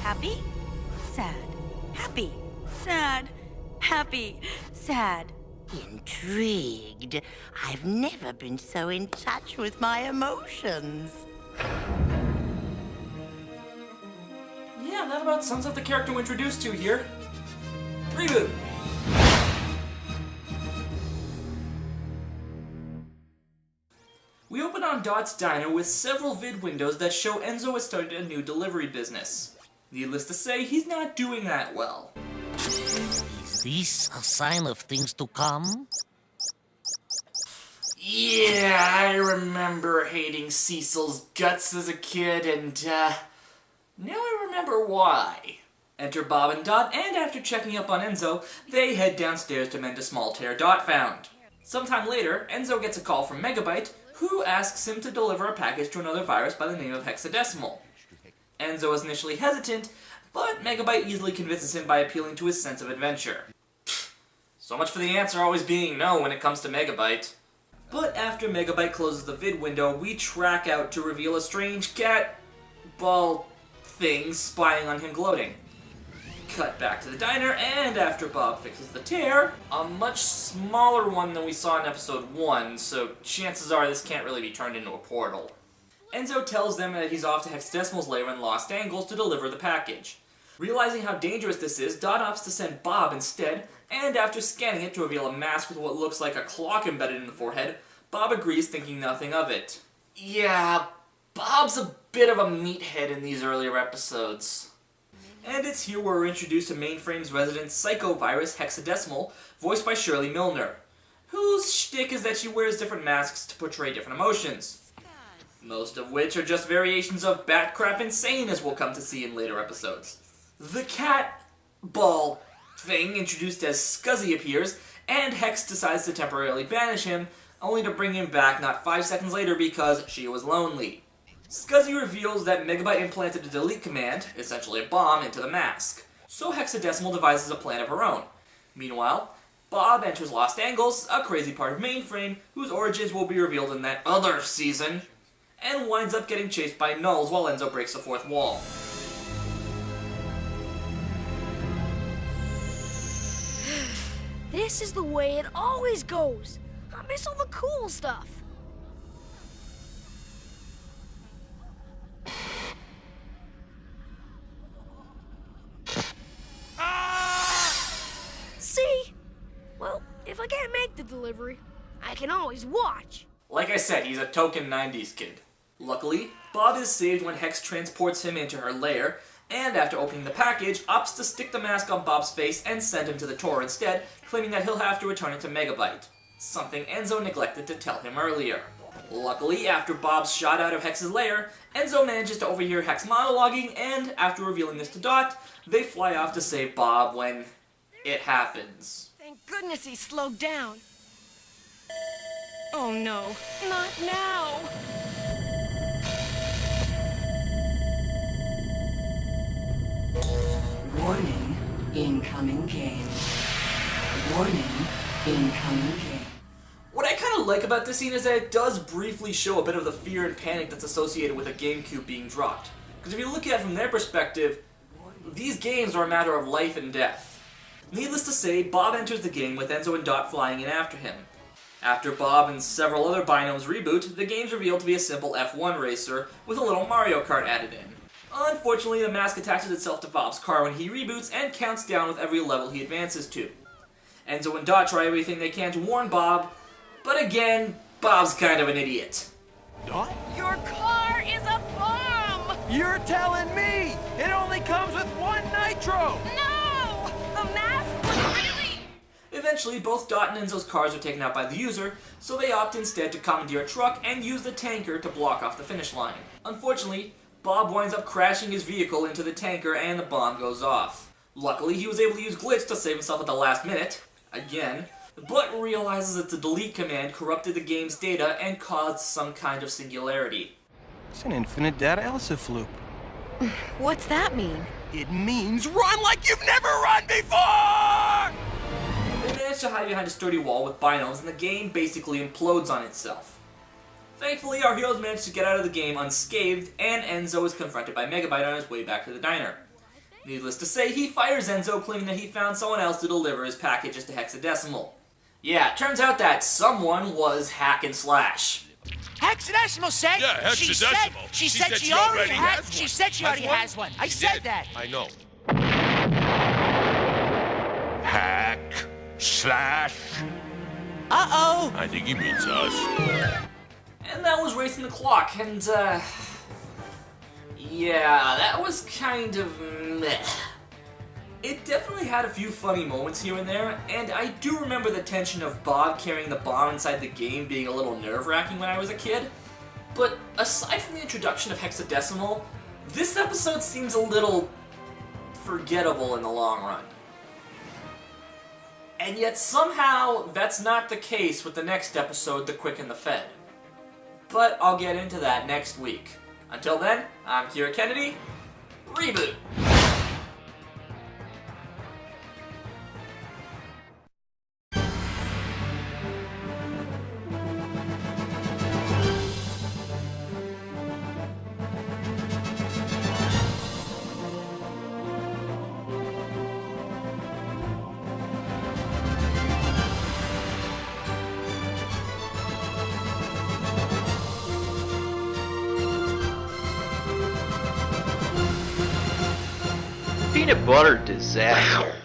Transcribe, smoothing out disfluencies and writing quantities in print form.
Happy, sad, happy, sad, happy, sad. Intrigued. I've never been so in touch with my emotions. Yeah, that about sums up the character we're introduced to here. ReBoot! We open on Dot's diner with several vid windows that show Enzo has started a new delivery business. Needless to say, he's not doing that well. Is this a sign of things to come? Yeah, I remember hating Cecil's guts as a kid, and now I remember why. Enter Bob and Dot, and after checking up on Enzo, they head downstairs to mend a small tear Dot found. Sometime later, Enzo gets a call from Megabyte, who asks him to deliver a package to another virus by the name of Hexadecimal. Enzo is initially hesitant, but Megabyte easily convinces him by appealing to his sense of adventure. So much for the answer always being no when it comes to Megabyte. But after Megabyte closes the vid window, we track out to reveal a strange cat ball thing spying on him gloating. Cut back to the diner, and after Bob fixes the tear, a much smaller one than we saw in episode 1, so chances are this can't really be turned into a portal. Enzo tells them that he's off to Hexadecimal's lair in Lost Angles to deliver the package. Realizing how dangerous this is, Dot opts to send Bob instead, and after scanning it to reveal a mask with what looks like a clock embedded in the forehead, Bob agrees, thinking nothing of it. Yeah, Bob's a bit of a meathead in these earlier episodes. And it's here where we're introduced to Mainframe's resident psycho-virus, Hexadecimal, voiced by Shirley Milner, whose shtick is that she wears different masks to portray different emotions. Most of which are just variations of bat crap insane, as we'll come to see in later episodes. The cat ball thing, introduced as Scuzzy, appears, and Hex decides to temporarily banish him, only to bring him back not 5 seconds later because she was lonely. Scuzzy reveals that Megabyte implanted a delete command, essentially a bomb, into the mask. So Hexadecimal devises a plan of her own. Meanwhile, Bob enters Lost Angles, a crazy part of Mainframe, whose origins will be revealed in that other season, and winds up getting chased by Nulls while Enzo breaks the fourth wall. This is the way it always goes. I miss all the cool stuff. See? Well, if I can't make the delivery, I can always watch. Like I said, he's a token 90s kid. Luckily, Bob is saved when Hex transports him into her lair, and after opening the package, opts to stick the mask on Bob's face and send him to the tour instead, claiming that he'll have to return it to Megabyte, something Enzo neglected to tell him earlier. Luckily, after Bob's shot out of Hex's lair, Enzo manages to overhear Hex monologuing, and after revealing this to Dot, they fly off to save Bob when it happens. Thank goodness he slowed down. Oh no, not now. Warning, incoming game. Warning, incoming game. What I kind of like about this scene is that it does briefly show a bit of the fear and panic that's associated with a GameCube being dropped. Because if you look at it from their perspective, these games are a matter of life and death. Needless to say, Bob enters the game with Enzo and Dot flying in after him. After Bob and several other Binomes reboot, the game's revealed to be a simple F1 racer with a little Mario Kart added in. Unfortunately, the mask attaches itself to Bob's car when he reboots and counts down with every level he advances to. Enzo and Dot try everything they can to warn Bob, but again, Bob's kind of an idiot. Dot? Your car is a bomb! You're telling me it only comes with one nitro! No! The mask was really... Eventually, both Dot and Enzo's cars are taken out by the user, so they opt instead to commandeer a truck and use the tanker to block off the finish line. Unfortunately, Bob winds up crashing his vehicle into the tanker and the bomb goes off. Luckily, he was able to use Glitch to save himself at the last minute, again, but realizes that the delete command corrupted the game's data and caused some kind of singularity. It's an infinite data ELSIF loop. What's that mean? It means run like you've never run before! They manage to hide behind a sturdy wall with Binomes and the game basically implodes on itself. Thankfully, our heroes manage to get out of the game unscathed, and Enzo is confronted by Megabyte on his way back to the diner. Needless to say, he fires Enzo, claiming that he found someone else to deliver his packages to hexadecimal. Yeah, it turns out that someone was Hack and Slash. Hexadecimal said. Yeah, hexadecimal. She said she already has one. She said she already has one. I said that. I know. Hack slash. Uh-oh. I think he means us. And that was Racing the Clock, and, yeah, that was kind of meh. It definitely had a few funny moments here and there, and I do remember the tension of Bob carrying the bomb inside the game being a little nerve-wracking when I was a kid. But aside from the introduction of hexadecimal, this episode seems a little forgettable in the long run. And yet somehow that's not the case with the next episode, The Quick and the Fed. But I'll get into that next week. Until then, I'm Kira Kennedy, ReBoot! Peanut butter disaster.